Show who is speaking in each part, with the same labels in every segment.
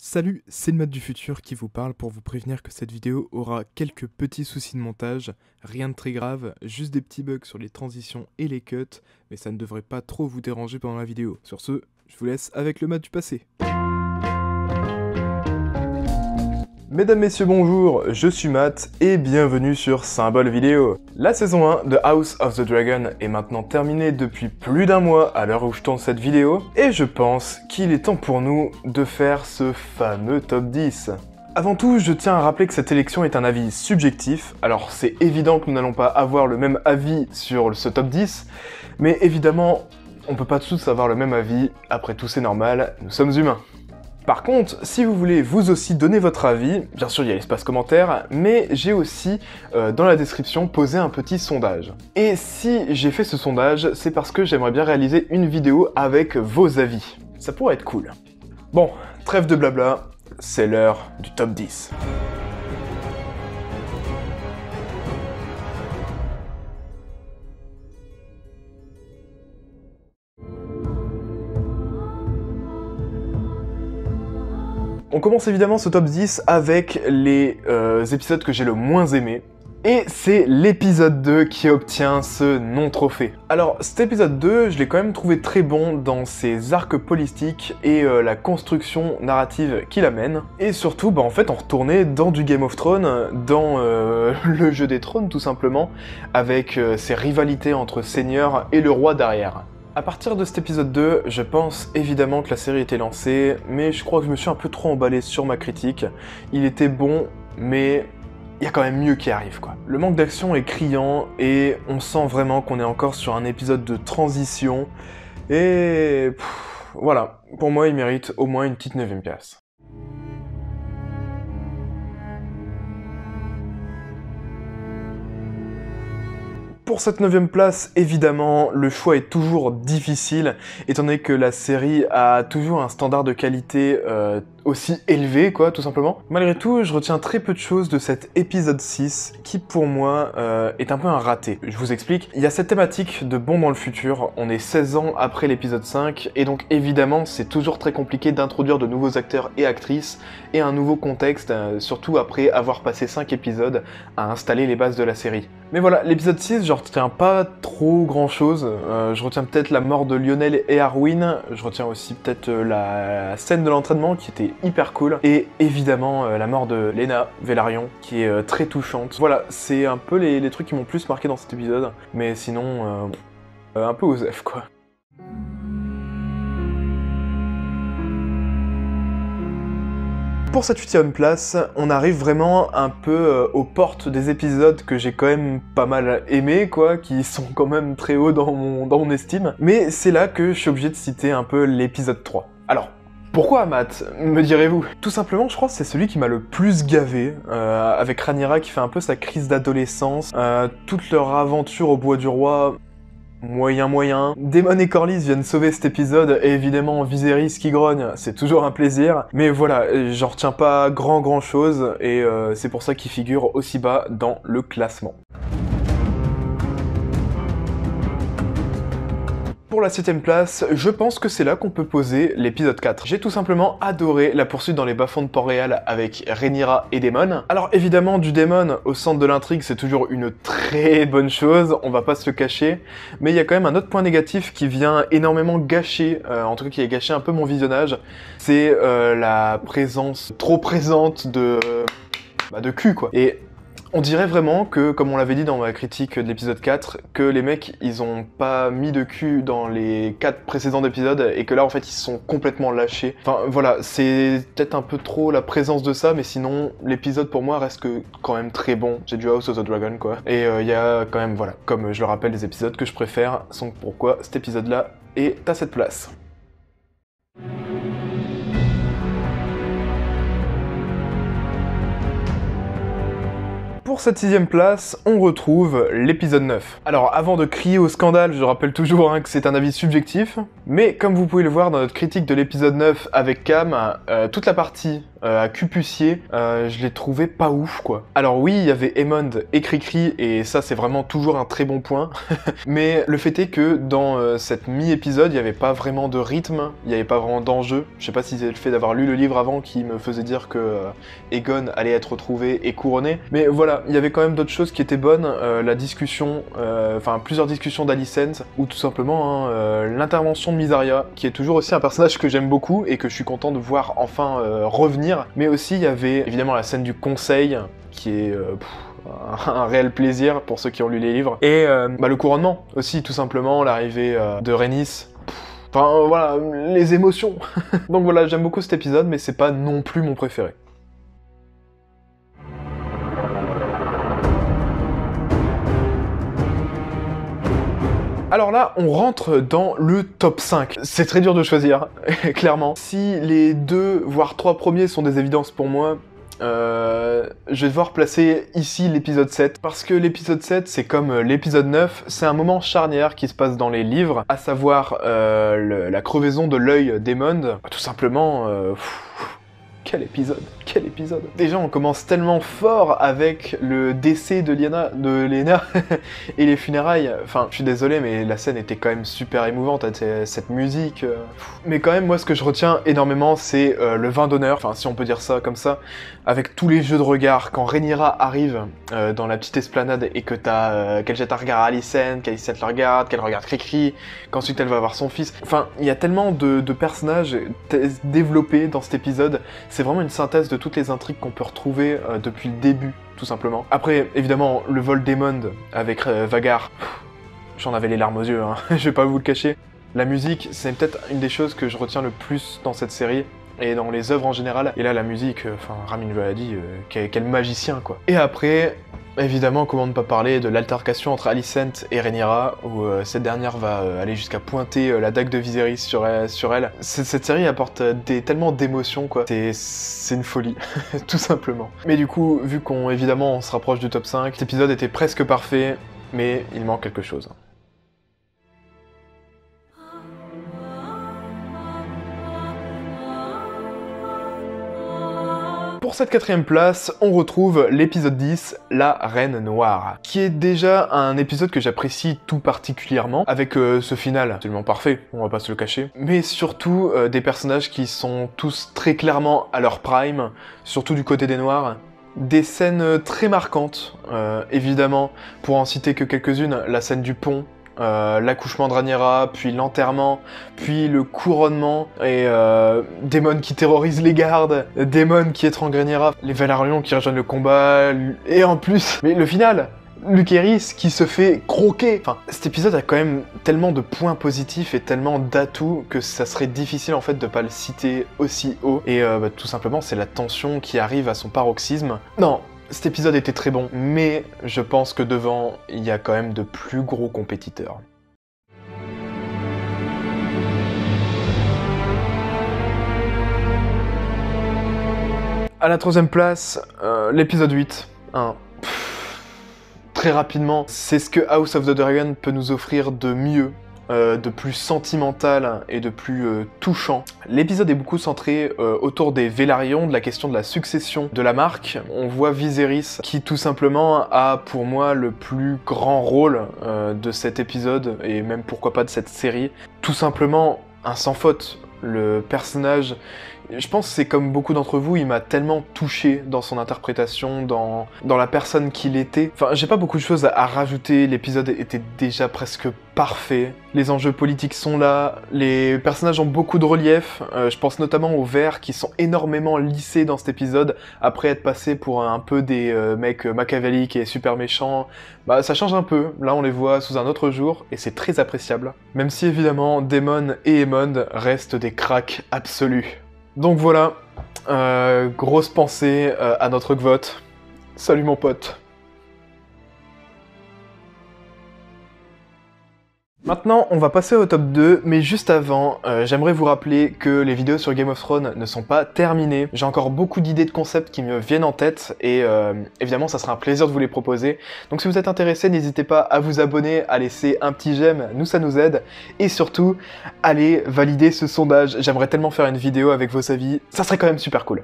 Speaker 1: Salut, c'est le Matt du futur qui vous parle pour vous prévenir que cette vidéo aura quelques petits soucis de montage, rien de très grave, juste des petits bugs sur les transitions et les cuts, mais ça ne devrait pas trop vous déranger pendant la vidéo. Sur ce, je vous laisse avec le Matt du passé. Mesdames, messieurs, bonjour, je suis Matt et bienvenue sur Symbole Vidéo. La saison 1 de House of the Dragon est maintenant terminée depuis plus d'un mois à l'heure où je tourne cette vidéo, et je pense qu'il est temps pour nous de faire ce fameux top 10. Avant tout, je tiens à rappeler que cette élection est un avis subjectif, alors c'est évident que nous n'allons pas avoir le même avis sur ce top 10, mais évidemment, on peut pas tous avoir le même avis, après tout c'est normal, nous sommes humains. Par contre, si vous voulez vous aussi donner votre avis, bien sûr il y a l'espace commentaire, mais j'ai aussi dans la description posé un petit sondage. Et si j'ai fait ce sondage, c'est parce que j'aimerais bien réaliser une vidéo avec vos avis. Ça pourrait être cool. Bon, trêve de blabla, c'est l'heure du top 10. On commence évidemment ce top 10 avec les épisodes que j'ai le moins aimés. Et c'est l'épisode 2 qui obtient ce non-trophée. Alors cet épisode 2, je l'ai quand même trouvé très bon dans ses arcs politiques et la construction narrative qu'il amène. Et surtout, en fait, on retournait dans du Game of Thrones, dans le jeu des trônes tout simplement, avec ces rivalités entre seigneurs et le roi derrière. À partir de cet épisode 2, je pense évidemment que la série était lancée, mais je crois que je me suis un peu trop emballé sur ma critique. Il était bon, mais il y a quand même mieux qui arrive, quoi. Le manque d'action est criant, et on sent vraiment qu'on est encore sur un épisode de transition, et voilà, pour moi il mérite au moins une petite 9ème place. Pour cette 9ème place, évidemment, le choix est toujours difficile, étant donné que la série a toujours un standard de qualité aussi élevé, quoi, tout simplement. Malgré tout, je retiens très peu de choses de cet épisode 6, qui pour moi est un peu un raté. Je vous explique, il y a cette thématique de Bond dans le futur, on est 16 ans après l'épisode 5, et donc évidemment, c'est toujours très compliqué d'introduire de nouveaux acteurs et actrices, et un nouveau contexte, surtout après avoir passé 5 épisodes à installer les bases de la série. Mais voilà, l'épisode 6, je retiens pas trop grand chose. Je retiens peut-être la mort de Lionel et Arwen, je retiens aussi peut-être la scène de l'entraînement qui était hyper cool, et évidemment la mort de Lena Velaryon qui est très touchante. Voilà, c'est un peu les trucs qui m'ont plus marqué dans cet épisode, mais sinon, un peu osef quoi. Pour cette 8ème place, on arrive vraiment un peu aux portes des épisodes que j'ai quand même pas mal aimés, quoi, qui sont quand même très hauts dans mon estime. Mais c'est là que je suis obligé de citer un peu l'épisode 3. Alors, pourquoi Matt, me direz-vous? Tout simplement, je crois que c'est celui qui m'a le plus gavé, avec Rhaenyra qui fait un peu sa crise d'adolescence, toute leur aventure au Bois du Roi... moyen. Daemon et Corlys viennent sauver cet épisode, et évidemment Viserys qui grogne, c'est toujours un plaisir. Mais voilà, j'en retiens pas grand chose, et c'est pour ça qu'il figure aussi bas dans le classement. Pour la 7ème place, je pense que c'est là qu'on peut poser l'épisode 4. J'ai tout simplement adoré la poursuite dans les bas-fonds de Port-Réal avec Rhaenyra et Daemon. Alors évidemment, du Daemon au centre de l'intrigue, c'est toujours une très bonne chose, on va pas se le cacher, mais il y a quand même un autre point négatif qui vient énormément gâcher, en tout cas qui a gâché un peu mon visionnage, c'est la présence trop présente de cul, quoi. Et on dirait vraiment que, comme on l'avait dit dans ma critique de l'épisode 4, que les mecs, ils ont pas mis de cul dans les 4 précédents épisodes, et que là, en fait, ils se sont complètement lâchés. Enfin, voilà, c'est peut-être un peu trop la présence de ça, mais sinon, l'épisode, pour moi, reste quand même très bon. J'ai du House of the Dragon, quoi. Et il y a quand même, voilà, comme je le rappelle, des épisodes que je préfère, donc pourquoi cet épisode-là est à cette place. Pour cette 6ème place, on retrouve l'épisode 9. Alors avant de crier au scandale, je rappelle toujours que c'est un avis subjectif, Mais comme vous pouvez le voir dans notre critique de l'épisode 9 avec Cam, toute la partie à Cupucier, je l'ai trouvé pas ouf quoi. Alors oui, il y avait Aemond et Cricri, et ça c'est vraiment toujours un très bon point, mais le fait est que dans cette mi-épisode, il n'y avait pas vraiment de rythme, il n'y avait pas vraiment d'enjeu. Je sais pas si c'est le fait d'avoir lu le livre avant qui me faisait dire que Aegon allait être retrouvé et couronné, mais voilà, il y avait quand même d'autres choses qui étaient bonnes, la discussion, enfin plusieurs discussions d'Alicent, ou tout simplement l'intervention de Mysaria, qui est toujours aussi un personnage que j'aime beaucoup et que je suis content de voir enfin revenir. Mais aussi il y avait évidemment la scène du conseil qui est un réel plaisir pour ceux qui ont lu les livres, et le couronnement aussi, tout simplement, l'arrivée de Rhaenys. Enfin voilà, les émotions. Donc voilà, j'aime beaucoup cet épisode, mais c'est pas non plus mon préféré. Alors là, on rentre dans le top 5. C'est très dur de choisir, clairement. Si les 2, voire 3 premiers sont des évidences pour moi, je vais devoir placer ici l'épisode 7, parce que l'épisode 7, c'est comme l'épisode 9, c'est un moment charnière qui se passe dans les livres, à savoir la crevaison de l'œil d'Aemond. Tout simplement, quel épisode, quel épisode. Déjà, on commence tellement fort avec le décès de Lyanna et les funérailles. Enfin, je suis désolé, mais la scène était quand même super émouvante, cette musique. Mais quand même, moi, ce que je retiens énormément, c'est le vin d'honneur, enfin, si on peut dire ça comme ça, avec tous les jeux de regard. Quand Rhaenyra arrive dans la petite esplanade et que qu'elle jette un regard à Alicent, qu'Alicent la regarde, qu'elle regarde Cricri, qu'ensuite elle va voir son fils. Enfin, il y a tellement de personnages développés dans cet épisode. C'est vraiment une synthèse de toutes les intrigues qu'on peut retrouver depuis le début, tout simplement. Après, évidemment, le vol d'Aemond avec Vhagar, j'en avais les larmes aux yeux, hein. Je vais pas vous le cacher. La musique, c'est peut-être une des choses que je retiens le plus dans cette série, et dans les œuvres en général. Et là, la musique, Ramin Djawadi, quel magicien, quoi. Et après, évidemment, comment ne pas parler de l'altercation entre Alicent et Rhaenyra, où cette dernière va aller jusqu'à pointer la dague de Viserys sur elle. Cette série apporte tellement d'émotions, quoi. C'est une folie, tout simplement. Mais du coup, vu évidemment, on se rapproche du top 5, cet épisode était presque parfait, mais il manque quelque chose. Pour cette 4ème place, on retrouve l'épisode 10, La Reine Noire, qui est déjà un épisode que j'apprécie tout particulièrement, avec ce final absolument parfait, on va pas se le cacher, mais surtout des personnages qui sont tous très clairement à leur prime, surtout du côté des Noirs. Des scènes très marquantes, évidemment, pour en citer que quelques-unes, la scène du pont, l'accouchement de Rhaenyra, puis l'enterrement, puis le couronnement, et Daemon qui terrorise les gardes, Daemon qui étrangle Rhaenyra, les Velaryon qui rejoignent le combat, et en plus, mais le final, Lucerys qui se fait croquer. Enfin, cet épisode a quand même tellement de points positifs et tellement d'atouts que ça serait difficile en fait de pas le citer aussi haut, et tout simplement c'est la tension qui arrive à son paroxysme. Non, cet épisode était très bon, mais je pense que devant, il y a quand même de plus gros compétiteurs. À la 3ème place, l'épisode 8. Très rapidement, c'est ce que House of the Dragon peut nous offrir de mieux, de plus sentimental et de plus touchant. L'épisode est beaucoup centré autour des Velaryon, de la question de la succession de la marque. On voit Viserys qui tout simplement a pour moi le plus grand rôle de cet épisode, et même pourquoi pas de cette série. Tout simplement un sans faute. Le personnage, je pense que c'est comme beaucoup d'entre vous, il m'a tellement touché dans son interprétation, dans la personne qu'il était. Enfin, j'ai pas beaucoup de choses à rajouter, l'épisode était déjà presque parfait. Les enjeux politiques sont là, les personnages ont beaucoup de relief, je pense notamment aux Verts qui sont énormément lissés dans cet épisode, après être passés pour un peu des mecs machiavéliques et super méchants. Bah ça change un peu, là on les voit sous un autre jour, et c'est très appréciable. Même si évidemment, Daemon et Aemond restent des cracks absolus. Donc voilà, grosse pensée à notre vote. Salut mon pote. Maintenant, on va passer au top 2, mais juste avant, j'aimerais vous rappeler que les vidéos sur Game of Thrones ne sont pas terminées. J'ai encore beaucoup d'idées de concepts qui me viennent en tête, et évidemment, ça sera un plaisir de vous les proposer. Donc si vous êtes intéressé, n'hésitez pas à vous abonner, à laisser un petit j'aime, nous ça nous aide, et surtout, allez valider ce sondage. J'aimerais tellement faire une vidéo avec vos avis, ça serait quand même super cool.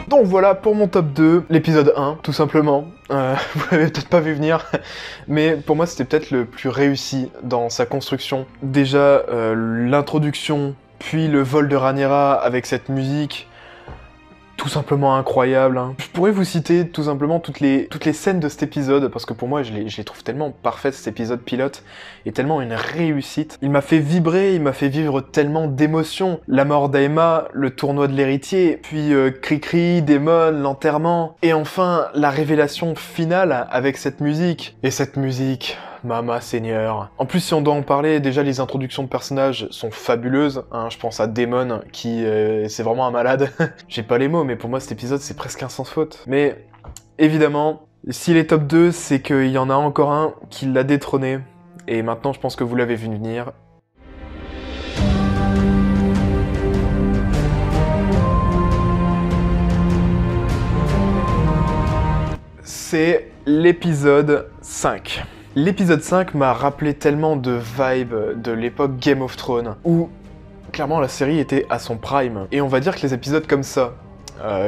Speaker 1: Donc voilà pour mon top 2, l'épisode 1, tout simplement. Vous l'avez peut-être pas vu venir, mais pour moi c'était peut-être le plus réussi dans sa construction. Déjà, l'introduction, puis le vol de Rhaenyra avec cette musique, tout simplement incroyable. Hein. Je pourrais vous citer tout simplement toutes les scènes de cet épisode, parce que pour moi je les trouve tellement parfaites, cet épisode pilote, et tellement une réussite. Il m'a fait vibrer, il m'a fait vivre tellement d'émotions. La mort d'Aemma, le tournoi de l'héritier, puis Cricri, Daemon, l'enterrement, et enfin la révélation finale avec cette musique. Et cette musique... Mama Seigneur. En plus, si on doit en parler, déjà les introductions de personnages sont fabuleuses. Hein. Je pense à Daemon, qui c'est vraiment un malade. J'ai pas les mots, mais pour moi cet épisode c'est presque un sans faute. Mais évidemment, s'il est top 2, c'est qu'il y en a encore un qui l'a détrôné. Et maintenant, je pense que vous l'avez vu venir. C'est l'épisode 5. L'épisode 5 m'a rappelé tellement de vibes de l'époque Game of Thrones, où clairement la série était à son prime. Et on va dire que les épisodes comme ça,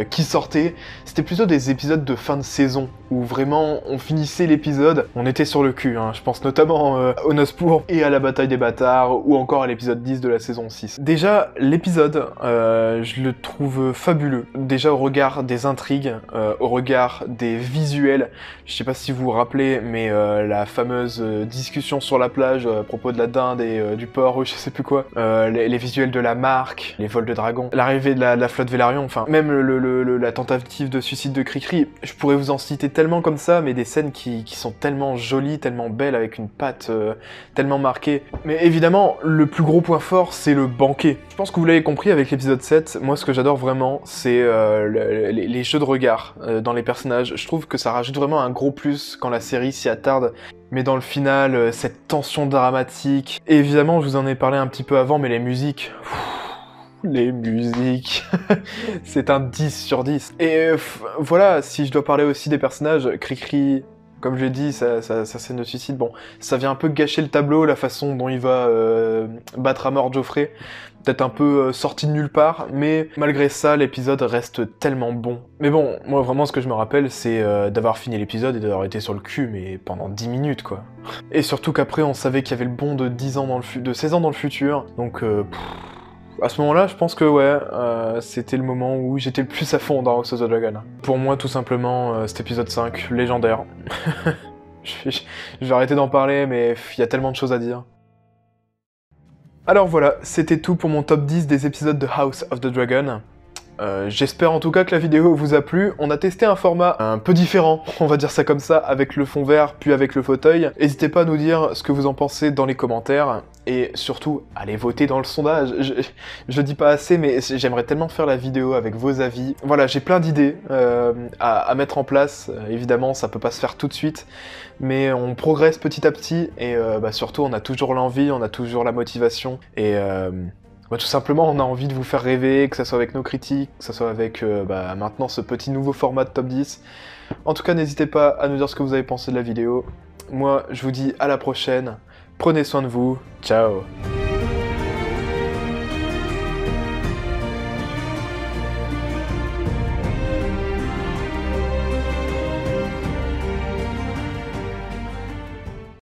Speaker 1: qui sortaient, c'était plutôt des épisodes de fin de saison, où vraiment on finissait l'épisode, on était sur le cul, hein. Je pense notamment au Nospour et à la bataille des bâtards, ou encore à l'épisode 10 de la saison 6. Déjà, l'épisode, je le trouve fabuleux. Déjà au regard des intrigues, au regard des visuels, je sais pas si vous vous rappelez, mais la fameuse discussion sur la plage à propos de la dinde et du porc, je sais plus quoi, les visuels de la marque, les vols de dragons, l'arrivée de la flotte Velaryon, enfin, même la tentative de suicide de Cricri, je pourrais vous en citer tellement comme ça, mais des scènes qui sont tellement jolies, tellement belles, avec une patte tellement marquée. Mais évidemment, le plus gros point fort, c'est le banquet. Je pense que vous l'avez compris avec l'épisode 7, moi ce que j'adore vraiment, c'est les jeux de regard dans les personnages. Je trouve que ça rajoute vraiment un gros plus quand la série s'y attarde. Mais dans le final, cette tension dramatique... Et évidemment, je vous en ai parlé un petit peu avant, mais les musiques... Les musiques, c'est un 10 sur 10. Et voilà, si je dois parler aussi des personnages, Cricri, comme je l'ai dit, sa scène de suicide, bon, ça vient un peu gâcher le tableau, la façon dont il va battre à mort Joffrey, peut-être un peu sorti de nulle part, mais malgré ça, l'épisode reste tellement bon. Mais bon, moi vraiment ce que je me rappelle, c'est d'avoir fini l'épisode et d'avoir été sur le cul, mais pendant 10 minutes, quoi. Et surtout qu'après, on savait qu'il y avait le bond de 16 ans dans le futur, donc... À ce moment-là, je pense que ouais, c'était le moment où j'étais le plus à fond dans House of the Dragon. Pour moi, tout simplement, cet épisode 5, légendaire. Je vais arrêter d'en parler, mais il y a tellement de choses à dire. Alors voilà, c'était tout pour mon top 10 des épisodes de House of the Dragon. J'espère en tout cas que la vidéo vous a plu. On a testé un format un peu différent, on va dire ça comme ça, avec le fond vert puis avec le fauteuil. N'hésitez pas à nous dire ce que vous en pensez dans les commentaires. Et surtout, allez voter dans le sondage. Je le dis pas assez, mais j'aimerais tellement faire la vidéo avec vos avis. Voilà, j'ai plein d'idées à mettre en place. Évidemment, ça peut pas se faire tout de suite, mais on progresse petit à petit. Et surtout, on a toujours l'envie, on a toujours la motivation. Et... tout simplement, on a envie de vous faire rêver, que ça soit avec nos critiques, que ça soit avec maintenant ce petit nouveau format de top 10. En tout cas, n'hésitez pas à nous dire ce que vous avez pensé de la vidéo. Moi, je vous dis à la prochaine. Prenez soin de vous. Ciao.